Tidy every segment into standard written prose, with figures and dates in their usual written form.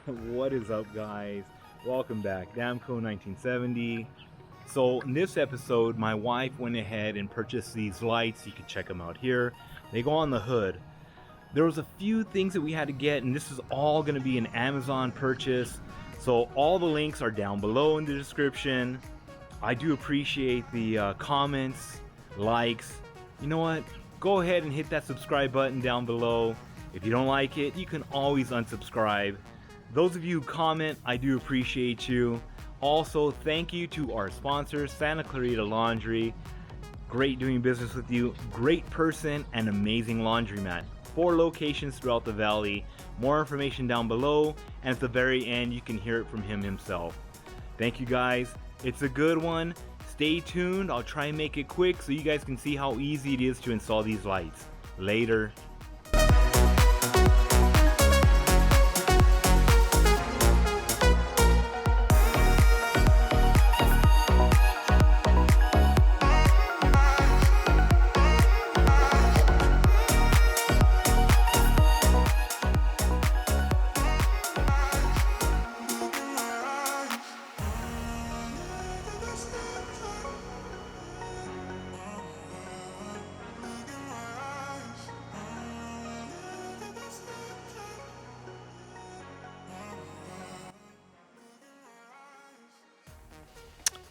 What is up, guys? Welcome back. Damco 1970. So in this episode, my wife went ahead and purchased these lights. You can check them out here. They go on the hood. There was a few things that we had to get, and this is all going to be an Amazon purchase. So all the links are down below in the description. I do appreciate the comments, likes. You know what? Go ahead and hit that subscribe button down below. If you don't like it, you can always unsubscribe. Those of you who comment, I do appreciate you. Also, thank you to our sponsors, Santa Clarita Laundry. Great doing business with you. Great person and amazing laundromat. 4 locations throughout the valley. More information down below, and at the very end, you can hear it from him himself. Thank you, guys. It's a good one. Stay tuned. I'll try and make it quick so you guys can see how easy it is to install these lights. Later.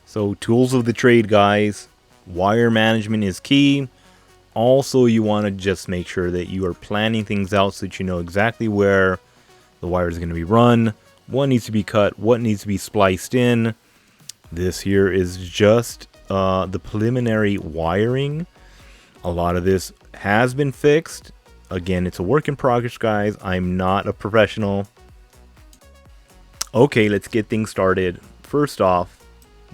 So tools of the trade, guys. Wire management is key. Also, you want to just make sure that you are planning things out so that you know exactly where the wire is going to be run, what needs to be cut, what needs to be spliced in. This here is just the preliminary wiring. A lot of this has been fixed. Again, it's a work in progress, guys. I'm not a professional. Okay, let's get things started. First off,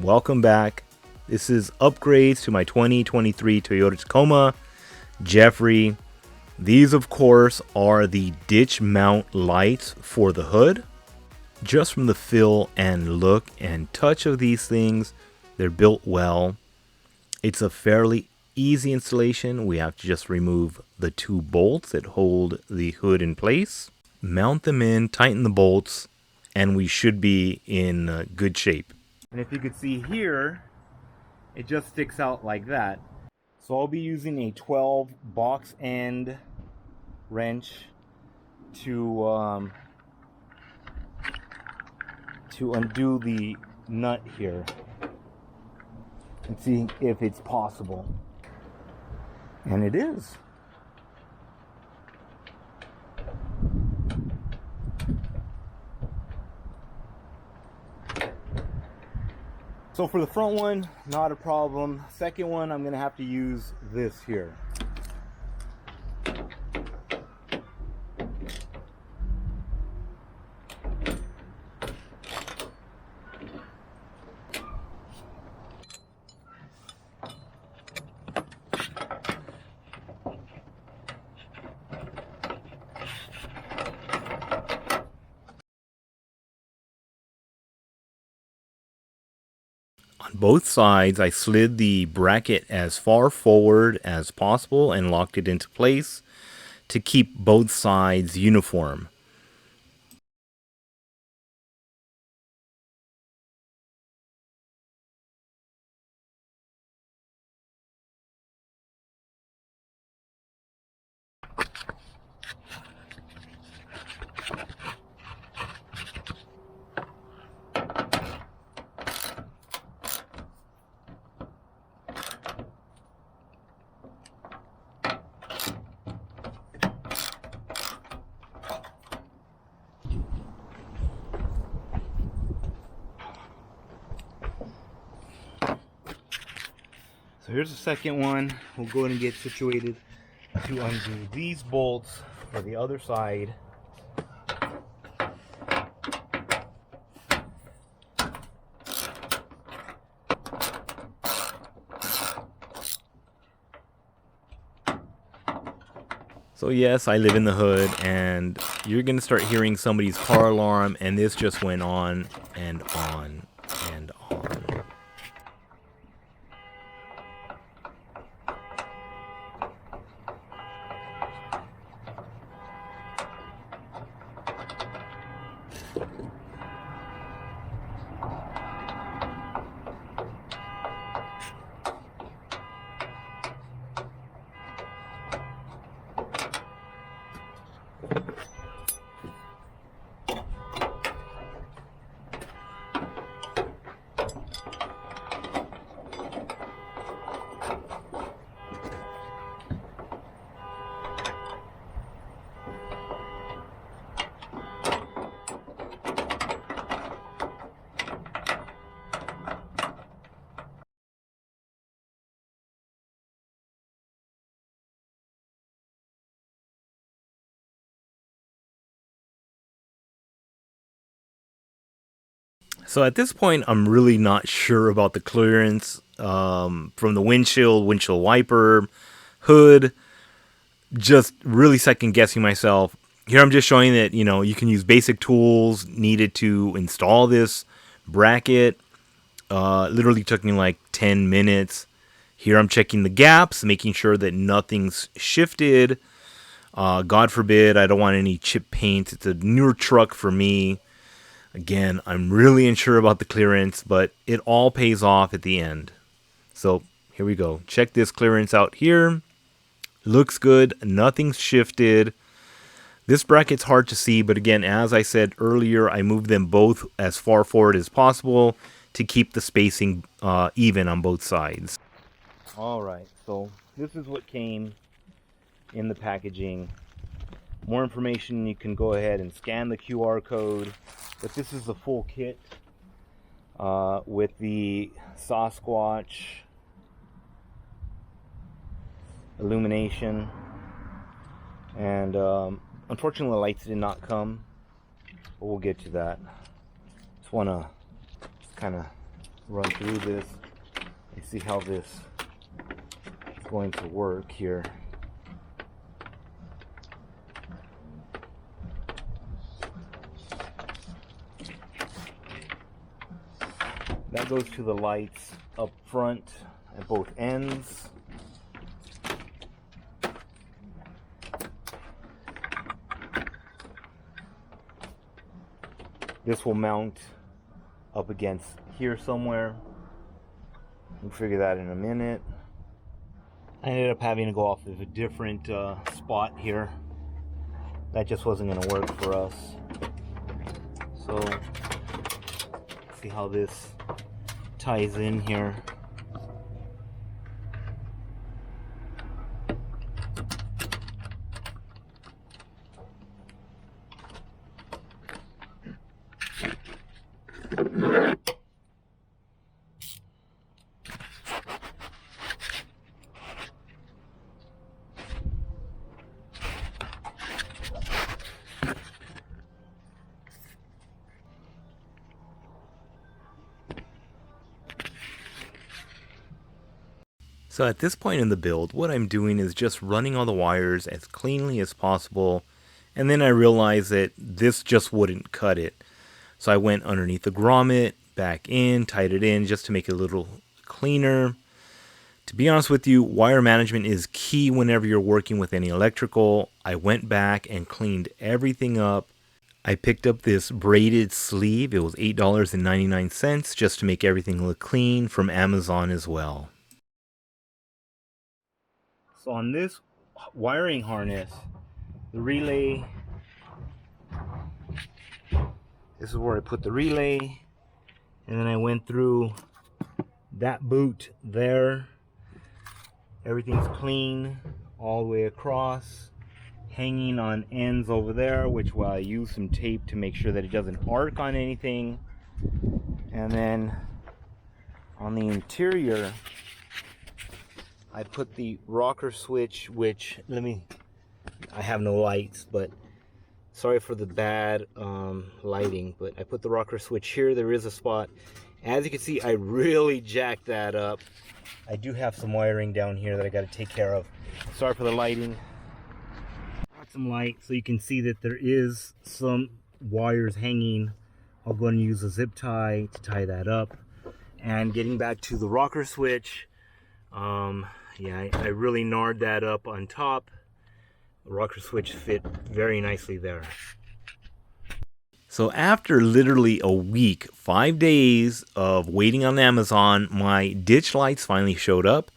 welcome back. This is upgrades to my 2023 Toyota Tacoma. Jeffrey. These, of course, are the ditch mount lights for the hood. Just from the feel and look and touch of these things, they're built well. It's a fairly easy installation. We have to just remove the 2 bolts that hold the hood in place, mount them in, tighten the bolts, and we should be in good shape. And if you could see here, it just sticks out like that. So I'll be using a 12 box end wrench to undo the nut here and see if it's possible. And it is. So for the front one, not a problem. Second one, I'm gonna have to use this here. On both sides, I slid the bracket as far forward as possible and locked it into place to keep both sides uniform. So here's the second one. We'll go ahead and get situated to undo these bolts for the other side. So yes, I live in the hood, and you're going to start hearing somebody's car alarm, and this just went on and on and on. So at this point, I'm really not sure about the clearance from the windshield wiper, hood. Just really second guessing myself. Here I'm just showing that, you can use basic tools needed to install this bracket. Literally took me like 10 minutes. Here I'm checking the gaps, making sure that nothing's shifted. God forbid, I don't want any chip paint. It's a newer truck for me. Again, I'm really unsure about the clearance, but it all pays off at the end. So here we go. Check this clearance out here. Looks good. Nothing's shifted. This bracket's hard to see, but again, as I said earlier, I moved them both as far forward as possible to keep the spacing even on both sides. All right, so this is what came in the packaging. More information, you can go ahead and scan the QR code. But this is the full kit with the SASQUATCH illumination. And unfortunately, the lights did not come, but we'll get to that. Just want to kind of run through this and see how this is going to work here. That goes to the lights up front at both ends. This will mount up against here somewhere. We'll figure that in a minute. I ended up having to go off of a different spot here. That just wasn't going to work for us. So, see how this ties in here. So at this point in the build, what I'm doing is just running all the wires as cleanly as possible, and then I realized that this just wouldn't cut it. So I went underneath the grommet, back in, tied it in just to make it a little cleaner. To be honest with you, wire management is key whenever you're working with any electrical. I went back and cleaned everything up. I picked up this braided sleeve. It was $8.99 just to make everything look clean, from Amazon as well. So on this wiring harness, the relay, this is where I put the relay, and then I went through that boot there. Everything's clean all the way across, hanging on ends over there, which I use some tape to make sure that it doesn't arc on anything. And then on the interior, I put the rocker switch, which, I have no lights, but sorry for the bad lighting, but I put the rocker switch here. There is a spot. As you can see, I really jacked that up. I do have some wiring down here that I got to take care of. Sorry for the lighting. Got some light so you can see that there is some wires hanging. I'll go and use a zip tie to tie that up. And getting back to the rocker switch, yeah, I really gnarred that up on top. The rocker switch fit very nicely there. So after literally a week, 5 days of waiting on Amazon, my ditch lights finally showed up.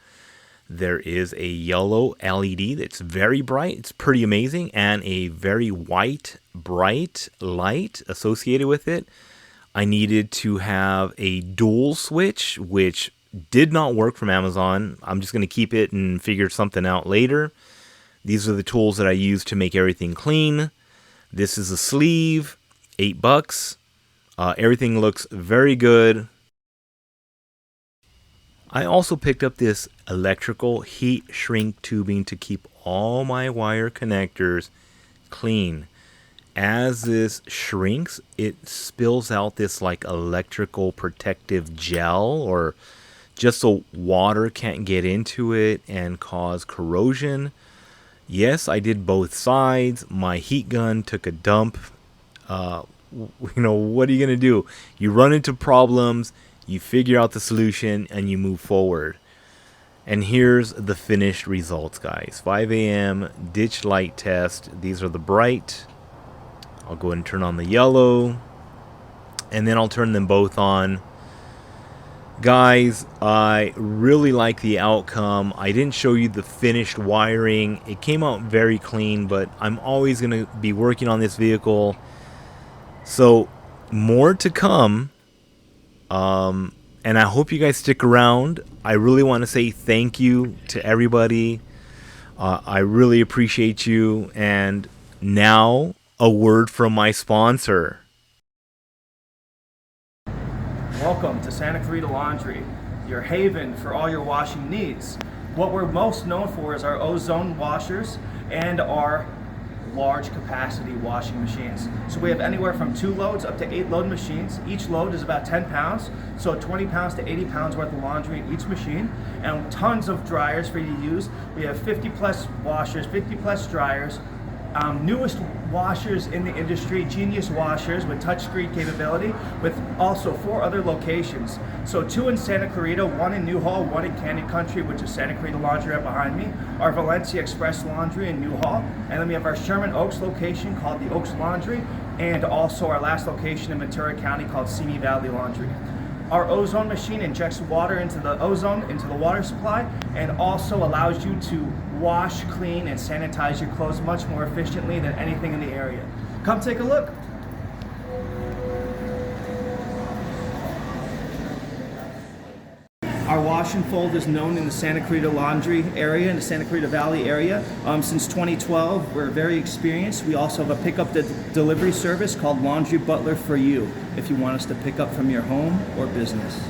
There is a yellow LED that's very bright. It's pretty amazing. And a very white, bright light associated with it. I needed to have a dual switch, which did not work from Amazon. I'm just going to keep it and figure something out later. These are the tools that I use to make everything clean. This is a sleeve, $8. Everything looks very good. I also picked up this electrical heat shrink tubing to keep all my wire connectors clean. As this shrinks, it spills out this like electrical protective gel, or just so water can't get into it and cause corrosion. Yes, I did both sides. My heat gun took a dump. What are you going to do? You run into problems, you figure out the solution, and you move forward. And here's the finished results, guys. 5 a.m. ditch light test. These are the bright. I'll go ahead and turn on the yellow. And then I'll turn them both on. Guys, I really like the outcome. I didn't show you the finished wiring. It came out very clean, but I'm always going to be working on this vehicle. So, more to come. And I hope you guys stick around. I really want to say thank you to everybody. I really appreciate you. And now, a word from my sponsor. Welcome to Santa Clarita Laundry, your haven for all your washing needs. What we're most known for is our ozone washers and our large capacity washing machines. So we have anywhere from 2 loads up to 8 load machines. Each load is about 10 pounds, so 20 pounds to 80 pounds worth of laundry in each machine, and tons of dryers for you to use. We have 50 plus washers, 50 plus dryers. Newest washers in the industry, Genius washers with touchscreen capability, with also 4 other locations. So 2 in Santa Clarita, 1 in Newhall, 1 in Canyon Country, which is Santa Clarita Laundry right behind me, our Valencia Express Laundry in Newhall, and then we have our Sherman Oaks location called the Oaks Laundry, and also our last location in Ventura County called Simi Valley Laundry. Our ozone machine injects water into the water supply, and also allows you to wash, clean, and sanitize your clothes much more efficiently than anything in the area. Come take a look. Our wash and fold is known in the Santa Clarita Laundry area, in the Santa Clarita Valley area. Since 2012, we're very experienced. We also have a pickup delivery service called Laundry Butler for You, if you want us to pick up from your home or business.